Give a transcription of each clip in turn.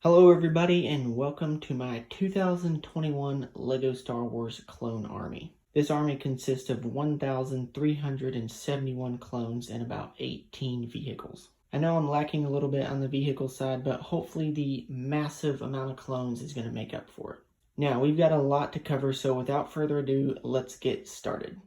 Hello everybody and welcome to my 2021 LEGO Star Wars Clone Army. This army consists of 1,371 clones and about 18 vehicles. I know I'm lacking a little bit on the vehicle side, but hopefully the massive amount of clones is going to make up for it. Now, we've got a lot to cover, so without further ado, let's get started.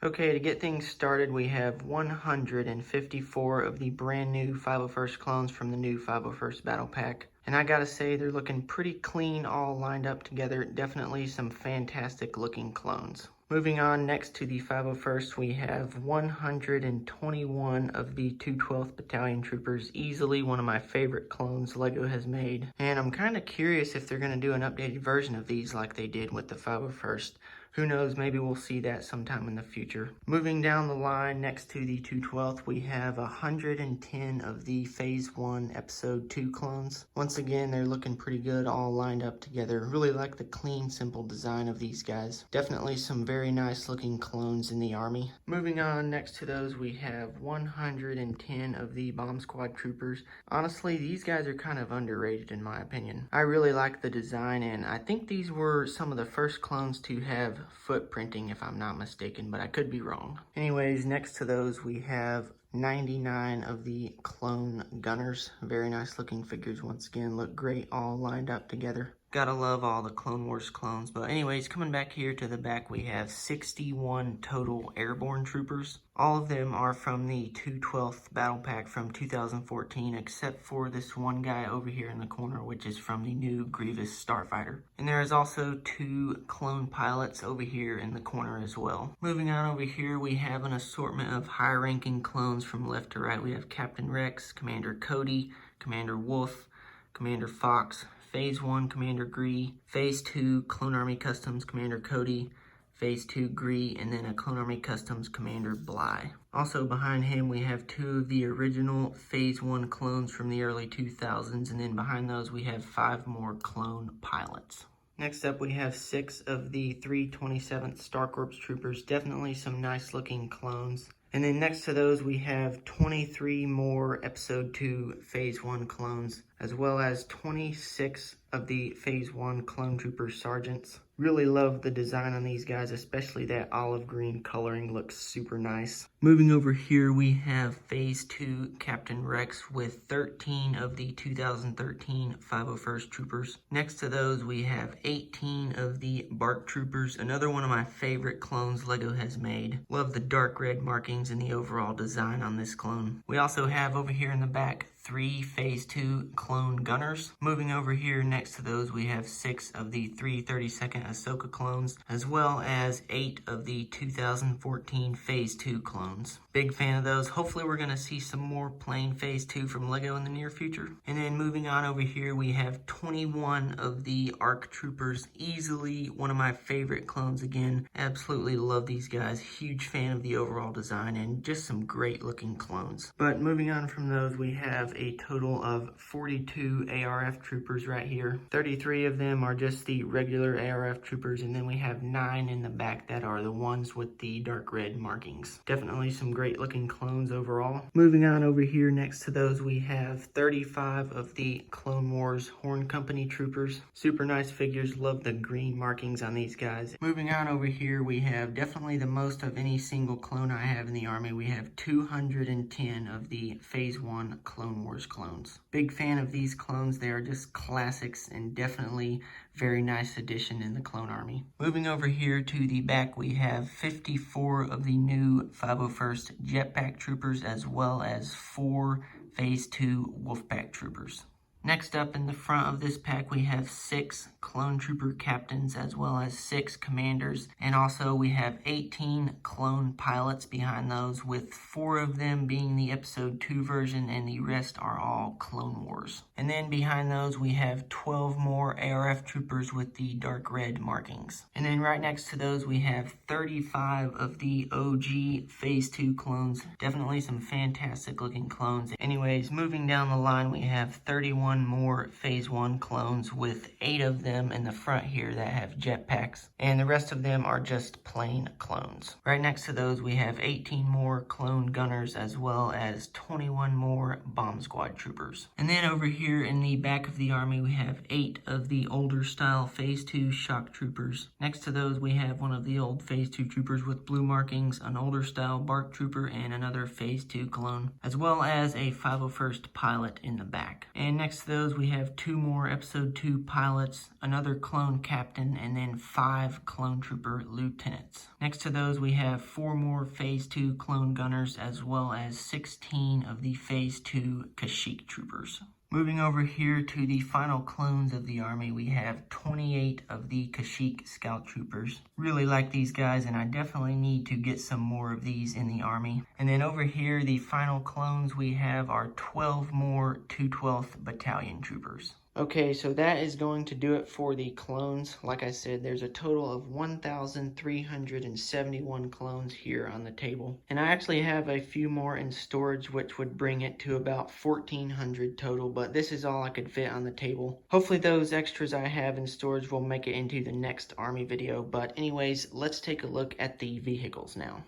Okay, to get things started, we have 154 of the brand new 501st clones from the new 501st Battle Pack. And I gotta say, they're looking pretty clean, all lined up together. Definitely some fantastic looking clones. Moving on, next to the 501st, we have 121 of the 212th Battalion Troopers. Easily one of my favorite clones LEGO has made. And I'm kind of curious if they're going to do an updated version of these like they did with the 501st. Who knows, maybe we'll see that sometime in the future. Moving down the line, next to the 212th, we have 110 of the Phase 1 Episode 2 clones. Once again, they're looking pretty good, all lined up together. Really like the clean, simple design of these guys. Definitely some very nice looking clones in the army. Moving on, next to those, we have 110 of the Bomb Squad Troopers. Honestly, these guys are kind of underrated in my opinion. I really like the design, and I think these were some of the first clones to have footprinting, if I'm not mistaken, but I could be wrong. Anyways, next to those we have 99 of the clone gunners. Very nice looking figures. Once again, look great, all lined up together. Gotta love all the Clone Wars clones. But anyways, coming back here to the back, we have 61 total Airborne Troopers. All of them are from the 212th Battle Pack from 2014, except for this one guy over here in the corner, which is from the new Grievous Starfighter. And there is also 2 clone pilots over here in the corner as well. Moving on over here, we have an assortment of high-ranking clones from left to right. We have Captain Rex, Commander Cody, Commander Wolf, Commander Fox, Phase 1 Commander Gree, Phase 2 Clone Army Customs Commander Cody, Phase 2 Gree, and then a Clone Army Customs Commander Bly. Also behind him we have 2 of the original Phase 1 clones from the early 2000s, and then behind those we have 5 more clone pilots. Next up we have 6 of the 327th Star Corps Troopers. Definitely some nice looking clones. And then next to those, we have 23 more Episode 2 Phase 1 clones, as well as 26 of the Phase 1 Clone Trooper Sergeants. Really love the design on these guys, especially that olive green coloring looks super nice. Moving over here, we have Phase 2 Captain Rex with 13 of the 2013 501st Troopers. Next to those, we have 18 of the Bark Troopers, another one of my favorite clones LEGO has made. Love the dark red markings and the overall design on this clone. We also have over here in the back 3 Phase 2 Clone Gunners. Moving over here next to those, we have 6 of the 332nd Ahsoka clones, as well as 8 of the 2014 Phase 2 clones. Big fan of those. Hopefully we're going to see some more plain Phase 2 from LEGO in the near future. And then moving on over here, we have 21 of the ARC Troopers. Easily one of my favorite clones again. Absolutely love these guys. Huge fan of the overall design and just some great looking clones. But moving on from those, we have a total of 42 ARF troopers right here. 33 of them are just the regular ARF troopers, and then we have 9 in the back that are the ones with the dark red markings. Definitely some great looking clones overall. Moving on over here next to those, we have 35 of the Clone Wars Horn Company troopers. Super nice figures. Love the green markings on these guys. Moving on over here, we have definitely the most of any single clone I have in the army. We have 210 of the Phase 1 Clone Wars clones. Big fan of these clones. They are just classics and definitely very nice addition in the clone army. Moving over here to the back, we have 54 of the new 501st Jetpack Troopers, as well as 4 Phase 2 Wolfpack Troopers. Next up in the front of this pack, we have 6 Clone Trooper Captains, as well as 6 Commanders. And also we have 18 Clone Pilots behind those, with 4 of them being the Episode 2 version, and the rest are all Clone Wars. And then behind those, we have 12 more ARF Troopers with the dark red markings. And then right next to those, we have 35 of the OG Phase 2 clones. Definitely some fantastic looking clones. Anyways, moving down the line, we have 31 more Phase 1 clones, with 8 of them in the front here that have jetpacks, and the rest of them are just plain clones. Right next to those, we have 18 more clone gunners, as well as 21 more Bomb Squad troopers. And then over here here in the back of the army, we have 8 of the older style Phase 2 shock troopers. Next to those, we have one of the old Phase 2 troopers with blue markings, an older style bark trooper, and another Phase 2 clone, as well as a 501st pilot in the back. And next to those, we have 2 more Episode 2 pilots, another clone captain, and then 5 clone trooper lieutenants. Next to those, we have 4 more Phase 2 clone gunners, as well as 16 of the Phase 2 Kashyyyk troopers. Moving over here to the final clones of the army, we have 28 of the Kashyyyk scout troopers. Really like these guys, and I definitely need to get some more of these in the army. And then over here, the final clones we have are 12 more 212th Battalion Troopers. Okay, so that is going to do it for the clones. Like I said, there's a total of 1,371 clones here on the table. And I actually have a few more in storage, which would bring it to about 1,400 total, but this is all I could fit on the table. Hopefully those extras I have in storage will make it into the next army video, but anyways, let's take a look at the vehicles now.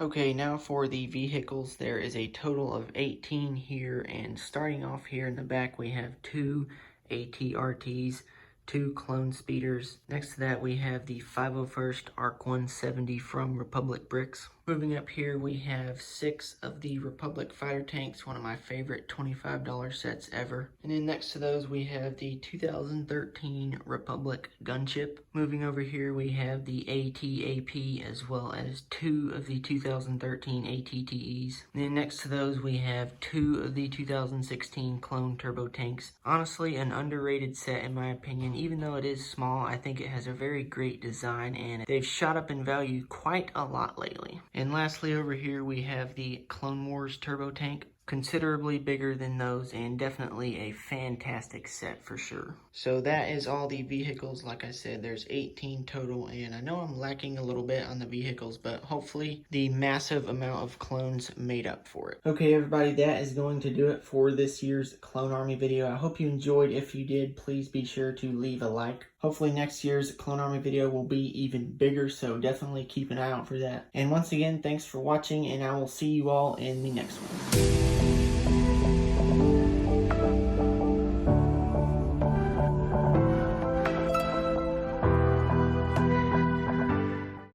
Okay, now for the vehicles, there is a total of 18 here, and starting off here in the back, we have 2 ATRTs, 2 clone speeders. Next to that, we have the 501st ARC 170 from Republic Bricks. Moving up here, we have 6 of the Republic fighter tanks, one of my favorite $25 sets ever. And then next to those, we have the 2013 Republic gunship. Moving over here, we have the AT-AP, as well as 2 of the 2013 ATTEs. And then next to those, we have 2 of the 2016 clone turbo tanks. Honestly, an underrated set in my opinion. Even though it is small, I think it has a very great design, and they've shot up in value quite a lot lately. And lastly, over here we have the Clone Wars turbo tank. Considerably bigger than those, and definitely a fantastic set for sure. So that is all the vehicles. Like I said, there's 18 total, and I know I'm lacking a little bit on the vehicles, but hopefully the massive amount of clones made up for it. Okay, everybody, that is going to do it for this year's Clone Army video. I hope you enjoyed. If you did, please be sure to leave a like. Hopefully next year's Clone Army video will be even bigger, so definitely keep an eye out for that. And once again, thanks for watching, and I will see you all in the next one.